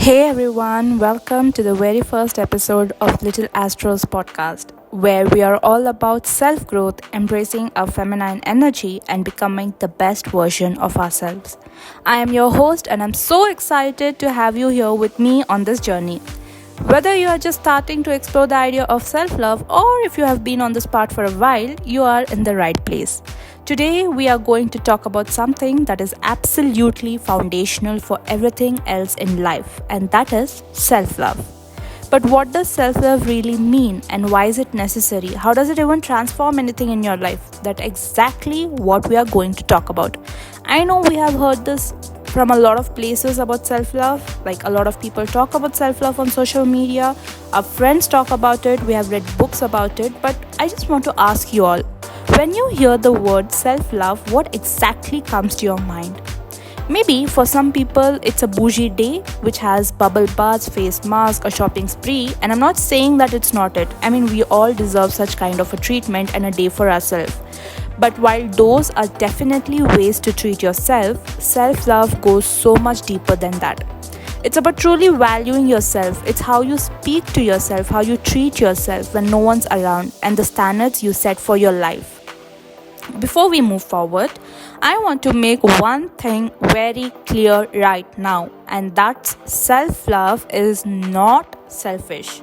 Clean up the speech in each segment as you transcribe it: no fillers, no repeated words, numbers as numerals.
Hey everyone, welcome to the very first episode of Little Astro's podcast, where we are all about self growth, embracing our feminine energy, and becoming the best version of ourselves. I am your host, and I'm so excited to have you here with me on this journey. Whether you are just starting to explore the idea of self love or if you have been on this path for a while, you are in the right place. Today, we are going to talk about something that is absolutely foundational for everything else in life, and that is self love. But what does self love really mean and why is it necessary? How does it even transform anything in your life? That's exactly what we are going to talk about. I know we have heard this from a lot of places about self love, like a lot of people talk about self love on social media, our friends talk about it, we have read books about it, but I just want to ask you all, when you hear the word self love, what exactly comes to your mind? Maybe for some people it's a bougie day which has bubble baths, face mask, a shopping spree, and I'm not saying that it's not it. I mean, we all deserve such kind of a treatment and a day for ourselves. But while those are definitely ways to treat yourself, self love goes so much deeper than that. It's about truly valuing yourself. It's how you speak to yourself, how you treat yourself when no one's around, and the standards you set for your life. Before we move forward, I want to make one thing very clear right now, and that's self love is not selfish.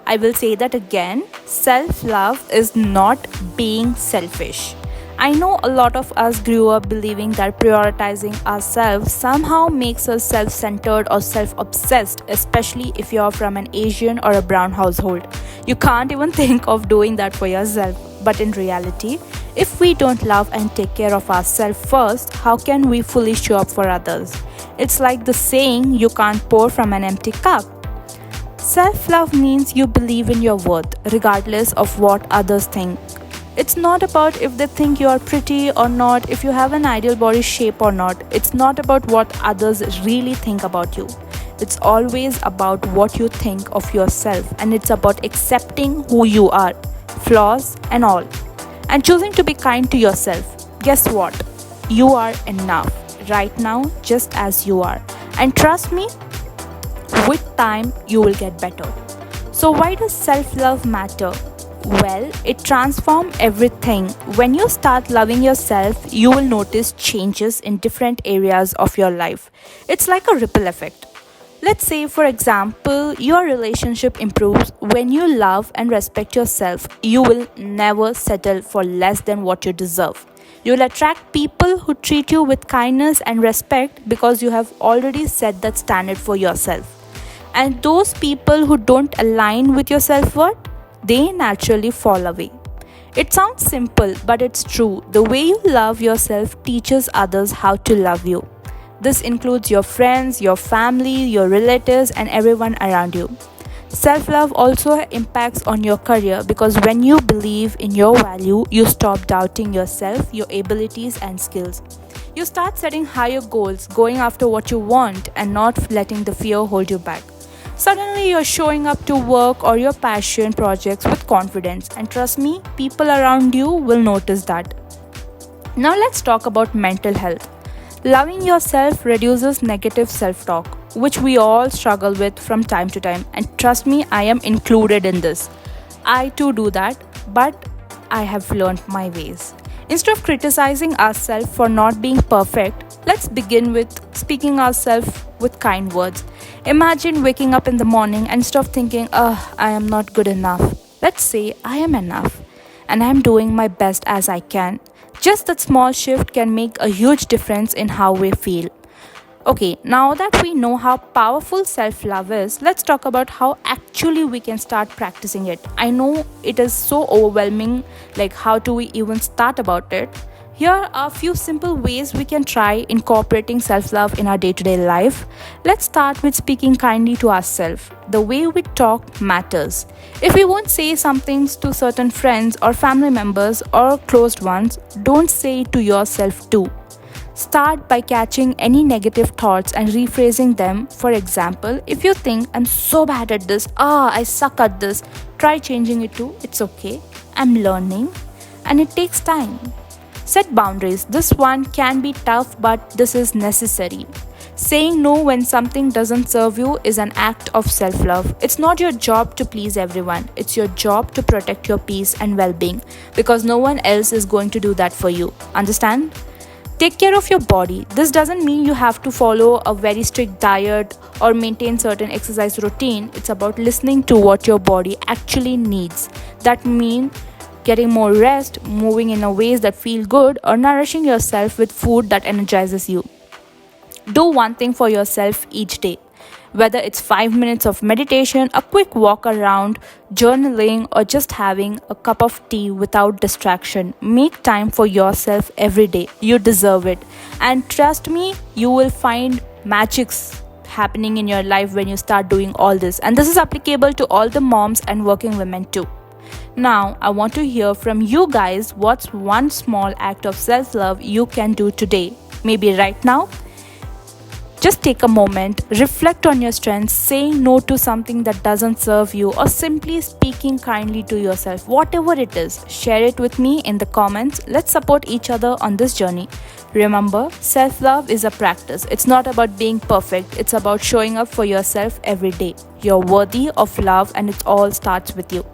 I will say that again, self love is not being selfish. I know a lot of us grew up believing that prioritizing ourselves somehow makes us self centered or self obsessed, especially if you're from an Asian or a brown household. You can't even think of doing that for yourself. But in reality, if we don't love and take care of ourselves first, how can we fully show up for others? It's like the saying, you can't pour from an empty cup. Self love means you believe in your worth, regardless of what others think. It's not about if they think you are pretty or not, if you have an ideal body shape or not. It's not about what others really think about you. It's always about what you think of yourself, and it's about accepting who you are, flaws and all, and choosing to be kind to yourself. Guess what? You are enough right now, just as you are. And trust me, with time, you will get better. So, why does self love matter? Well, it transforms everything. When you start loving yourself, you will notice changes in different areas of your life. It's like a ripple effect. Let's say, for example, your relationship improves when you love and respect yourself. You will never settle for less than what you deserve. You'll attract people who treat you with kindness and respect because you have already set that standard for yourself. And those people who don't align with your self worth, they naturally fall away. It sounds simple, but it's true. The way you love yourself teaches others how to love you. This includes your friends, your family, your relatives, and everyone around you. Self love also impacts on your career because when you believe in your value, you stop doubting yourself, your abilities, and skills. You start setting higher goals, going after what you want, and not letting the fear hold you back. Suddenly, you're showing up to work or your passion projects with confidence, and trust me, people around you will notice that. Now, let's talk about mental health. Loving yourself reduces negative self talk, which we all struggle with from time to time, and trust me, I am included in this. I too do that, but I have learned my ways. Instead of criticizing ourselves for not being perfect, let's begin with speaking ourselves with kind words. Imagine waking up in the morning and instead of thinking, I am not good enough. Let's say, I am enough and I am doing my best as I can. Just that small shift can make a huge difference in how we feel. Okay, now that we know how powerful self love is, let's talk about how actually we can start practicing it. I know it is so overwhelming, like, how do we even start about it? Here are a few simple ways we can try incorporating self love in our day to day life. Let's start with speaking kindly to ourselves. The way we talk matters. If we won't say some things to certain friends or family members or closed ones, don't say it to yourself too. Start by catching any negative thoughts and rephrasing them. For example, if you think, I'm so bad at this, I suck at this, try changing it to, it's okay, I'm learning, and it takes time. Set boundaries. This one can be tough, but this is necessary. Saying no when something doesn't serve you is an act of self love. It's not your job to please everyone, it's your job to protect your peace and well being because no one else is going to do that for you. Understand? Take care of your body. This doesn't mean you have to follow a very strict diet or maintain certain exercise routine. It's about listening to what your body actually needs. That means getting more rest, moving in a ways that feel good, or nourishing yourself with food that energizes you. Do one thing for yourself each day. Whether it's 5 minutes of meditation, a quick walk around, journaling, or just having a cup of tea without distraction, make time for yourself every day. You deserve it. And trust me, you will find magics happening in your life when you start doing all this. And this is applicable to all the moms and working women too. Now, I want to hear from you guys what's one small act of self love you can do today. Maybe right now. Just take a moment, reflect on your strengths, saying no to something that doesn't serve you, or simply speaking kindly to yourself. Whatever it is, share it with me in the comments. Let's support each other on this journey. Remember, self love is a practice. It's not about being perfect, it's about showing up for yourself every day. You're worthy of love, and it all starts with you.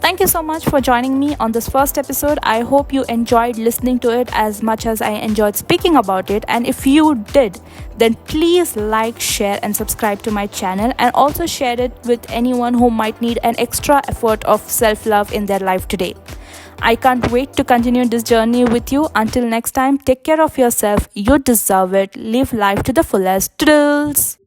Thank you so much for joining me on this first episode. I hope you enjoyed listening to it as much as I enjoyed speaking about it. And if you did, then please like, share, and subscribe to my channel, and also share it with anyone who might need an extra effort of self love in their life today. I can't wait to continue this journey with you. Until next time, take care of yourself. You deserve it. Live life to the fullest. Toodles!